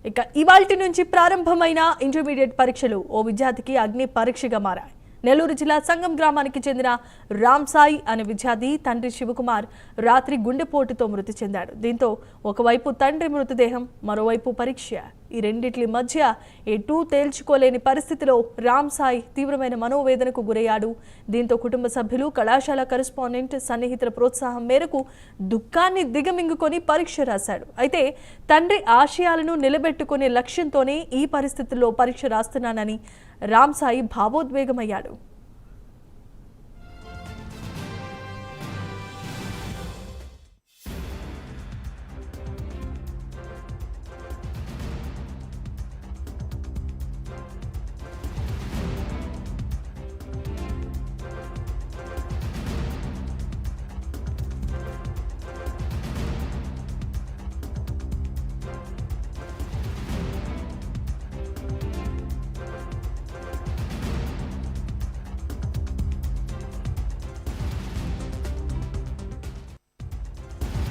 ఇక ఇవాల్టి నుంచి ప్రారంభమైన ఇంటర్మీడియట్ పరీక్షలు ఓ విద్యార్థికి అగ్ని పరీక్షగా మారాయి. నెల్లూరు జిల్లా సంగం గ్రామానికి చెందిన రామ్ సాయి అనే విద్యార్థి తండ్రి శివకుమార్ రాత్రి గుండెపోటుతో మృతి చెందాడు. దీంతో ఒకవైపు తండ్రి మృతదేహం, మరోవైపు పరీక్ష, ఈ రెండిట్ల మధ్య ఎటూ తేల్చుకోలేని పరిస్థితిలో రామ్ సాయి తీవ్రమైన మనోవేదనకు గురయ్యాడు. దీంతో కుటుంబ సభ్యులు, కళాశాల కరెస్పాండెంట్, సన్నిహితుల ప్రోత్సాహం మేరకు దుఃఖాన్ని దిగమింగుకొని పరీక్ష రాశాడు. అయితే తండ్రి ఆశయాలను నిలబెట్టుకునే లక్ష్యంతోనే ఈ పరిస్థితుల్లో పరీక్ష రాస్తున్నానని రామ్ సాయి భావోద్వేగమయ్యాడు.